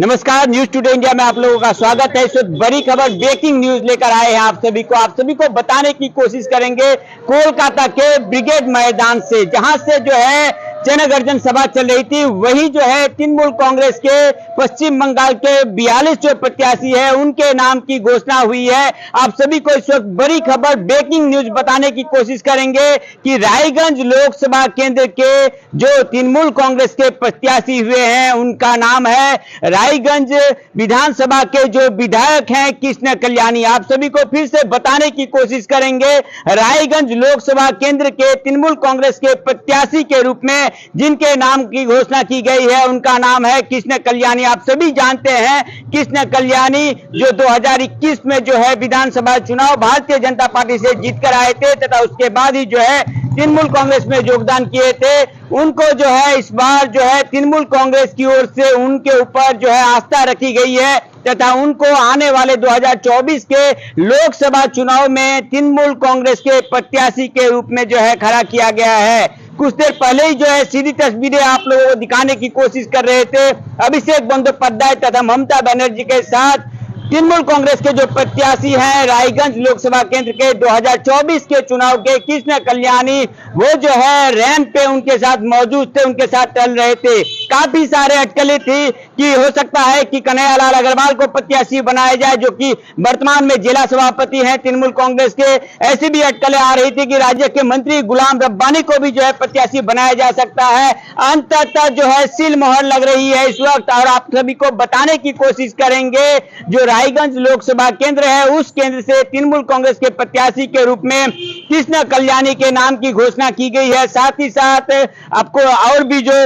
नमस्कार, news today India में आप लोगों का स्वागत है। इस वक्त बड़ी खबर ब्रेकिंग न्यूज लेकर आए हैं आप सभी को बताने की कोशिश करेंगे कोलकाता के ब्रिगेड मैदान से, जहां से जो है जनगर्जन सभा चल रही थी। वही जो है तृणमूल कांग्रेस के पश्चिम बंगाल के 42 जो प्रत्याशी है उनके नाम की घोषणा हुई है। आप सभी को इस वक्त बड़ी खबर ब्रेकिंग न्यूज बताने की कोशिश करेंगे कि रायगंज लोकसभा केंद्र के जो तृणमूल कांग्रेस के प्रत्याशी हुए हैं उनका नाम है रायगंज विधानसभा के जो विधायक हैं कृष्ण कल्याणी। आप सभी को फिर से बताने की कोशिश करेंगे, रायगंज लोकसभा केंद्र के तृणमूल कांग्रेस के प्रत्याशी के रूप में जिनके नाम की घोषणा की गई है उनका नाम है कृष्ण कल्याणी। आप सभी जानते हैं कृष्ण कल्याणी जो 2021 में जो है विधानसभा चुनाव भारतीय जनता पार्टी से जीतकर आए थे तथा उसके बाद ही जो है तृणमूल कांग्रेस में योगदान किए थे। उनको जो है इस बार जो है तृणमूल कांग्रेस की ओर से उनके ऊपर जो है आस्था रखी गई है तथा उनको आने वाले 2024 के लोकसभा चुनाव में तृणमूल कांग्रेस के प्रत्याशी के रूप में जो है खड़ा किया गया है। कुछ देर पहले ही जो है सीधी तस्वीरें आप लोगों को दिखाने की कोशिश कर रहे थे अभिषेक बंदोपाध्याय तथा ममता बनर्जी के साथ तृणमूल कांग्रेस के जो प्रत्याशी हैं रायगंज लोकसभा केंद्र के 2024 के चुनाव के कृष्ण कल्याणी, वो जो है रैंप पे उनके साथ मौजूद थे, उनके साथ चल रहे थे। काफी सारे अटकलें थी कि हो सकता है कि कन्हैयालाल अग्रवाल को प्रत्याशी बनाया जाए जो कि वर्तमान में जिला सभापति हैं तृणमूल कांग्रेस के। ऐसी भी अटकलें आ रही थी कि राज्य के मंत्री गुलाम रब्बानी को भी जो है प्रत्याशी बनाया जा सकता है। अंततः जो है सील मोहर लग रही है इस वक्त और आप सभी को बताने की कोशिश करेंगे जो रायगंज लोकसभा केंद्र है उस केंद्र से तृणमूल कांग्रेस के प्रत्याशी के रूप में कृष्ण कल्याणी के नाम की घोषणा की गई है। साथ ही साथ आपको और भी जो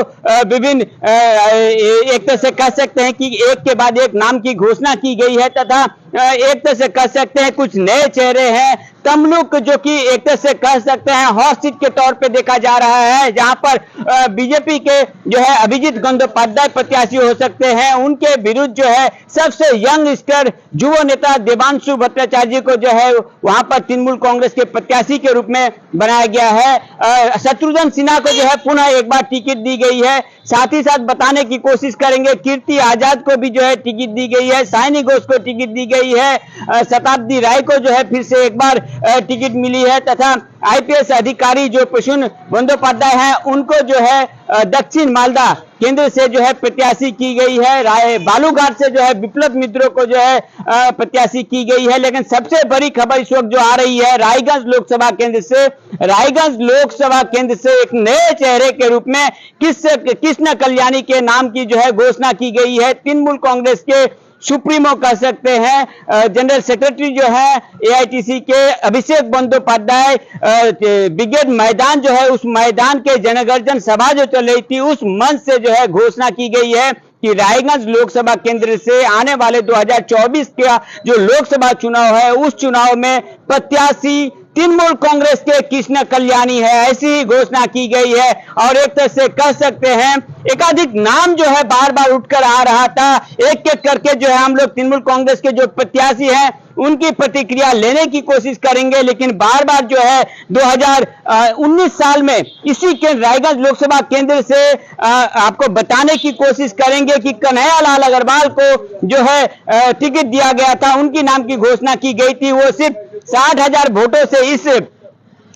विभिन्न एक तरह से कह सकते हैं कि एक के बाद एक नाम की घोषणा की गई है तथा एक तरह से कह सकते हैं कुछ नए चेहरे हैं। तमलुक जो कि एक तरह से कह सकते हैं हॉट सीट के तौर पे देखा जा रहा है, जहां पर बीजेपी के जो है अभिजीत गंगोपाध्याय प्रत्याशी हो सकते हैं। उनके विरुद्ध जो है सबसे यंग स्टर युवा नेता देवांशु भट्टाचार्य जी को जो है वहां पर तृणमूल कांग्रेस के प्रत्याशी के रूप में बनाया गया है। शत्रुघ्न सिन्हा को जो है पुनः एक बार टिकट दी गई है। साथ ही साथ बताने की कोशिश करेंगे कीर्ति आजाद को भी जो है टिकट दी गई है, साइनी घोष को टिकट दी गई है, शताब्दी राय को जो है फिर से एक बार टिकट मिली है तथा आईपीएस अधिकारी जो प्रसून बंदोपाध्याय हैं उनको जो है दक्षिण मालदा केंद्र से जो है प्रत्याशी की गई है। बालूघाट से जो है विप्लव मित्रों को जो है प्रत्याशी की गई है। लेकिन सबसे बड़ी खबर इस वक्त जो आ रही है रायगंज लोकसभा केंद्र से, रायगंज लोकसभा केंद्र से एक नए चेहरे के रूप में कृष्ण कल्याणी के नाम की जो है घोषणा की गई है। तृणमूल कांग्रेस के सुप्रीमो कह सकते हैं, जनरल सेक्रेटरी जो है एआईटीसी के अभिषेक बंदोपाध्याय ब्रिगेड मैदान जो है उस मैदान के जनगर्जन सभा जो चल रही थी उस मंच से जो है घोषणा की गई है कि रायगंज लोकसभा केंद्र से आने वाले 2024 का जो लोकसभा चुनाव है उस चुनाव में प्रत्याशी तृणमूल कांग्रेस के कृष्ण कल्याणी है, ऐसी ही घोषणा की गई है। और एक तरह से कह सकते हैं एकाधिक नाम जो है बार बार उठकर आ रहा था, एक एक करके जो है हम लोग तृणमूल कांग्रेस के जो प्रत्याशी हैं उनकी प्रतिक्रिया लेने की कोशिश करेंगे। लेकिन बार बार जो है 2019 साल में इसी के रायगंज लोकसभा केंद्र से आपको बताने की कोशिश करेंगे कि कन्हैयालाल अग्रवाल को जो है टिकट दिया गया था, उनकी नाम की घोषणा की गई थी। वो सिर्फ 60,000 वोटों से इस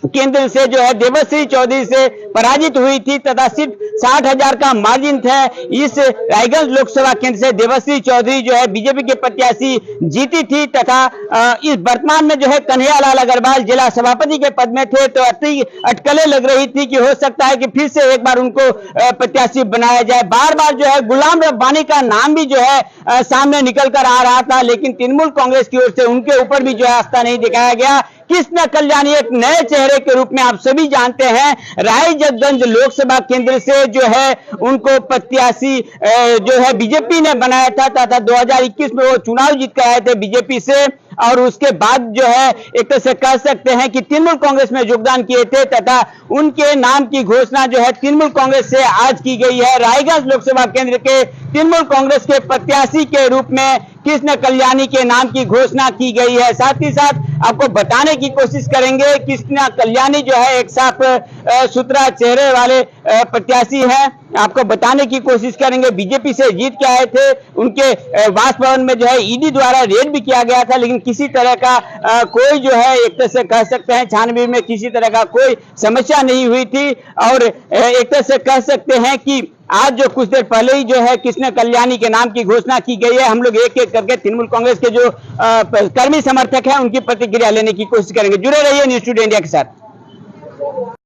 केंद्र से जो है देवश्री चौधरी से पराजित हुई थी तथा सिर्फ 60,000 का मार्जिन था। इस रायगंज लोकसभा केंद्र से देवश्री चौधरी जो है बीजेपी के प्रत्याशी जीती थी तथा इस वर्तमान में जो है कन्हैयालाल अग्रवाल जिला सभापति के पद में थे तो अटकलें लग रही थी कि हो सकता है कि फिर से एक बार उनको प्रत्याशी बनाया जाए। बार बार जो है गुलाम रब्बानी का नाम भी जो है सामने निकल कर आ रहा था, लेकिन तृणमूल कांग्रेस की ओर से उनके ऊपर भी जो है आस्था नहीं दिखाया गया। कृष्ण कल्याणी एक नए चेहरे के रूप में आप सभी जानते हैं रायगंज लोकसभा केंद्र से जो है उनको प्रत्याशी जो है बीजेपी ने बनाया था तथा 2021 में वो चुनाव जीत कर आए थे बीजेपी से और उसके बाद जो है एक तरह से कह सकते हैं कि तृणमूल कांग्रेस में योगदान किए थे तथा उनके नाम की घोषणा जो है तृणमूल कांग्रेस से आज की गई है। रायगंज लोकसभा केंद्र के तृणमूल कांग्रेस के प्रत्याशी के रूप में कृष्ण कल्याणी के नाम की घोषणा की गई है। साथ ही साथ आपको बताने की कोशिश करेंगे। कृष्णा कल्याणी जो है एक साफ सुथरा चेहरे वाले प्रत्याशी हैं, आपको बताने की कोशिश करेंगे। बीजेपी से जीत के आए थे, उनके वासभवन में जो है ईडी द्वारा रेड भी किया गया था, लेकिन किसी तरह का कोई जो है एक तरह से कह सकते हैं छानबीन में किसी तरह का कोई समस्या नहीं हुई थी। और एक तरह से कह सकते हैं कि आज जो कुछ देर पहले ही जो है कृष्ण कल्याणी के नाम की घोषणा की गई है। हम लोग एक एक करके तृणमूल कांग्रेस के जो कर्मी समर्थक हैं उनकी प्रतिक्रिया लेने की कोशिश करेंगे। जुड़े रहिए न्यूज़ टुडे इंडिया के साथ।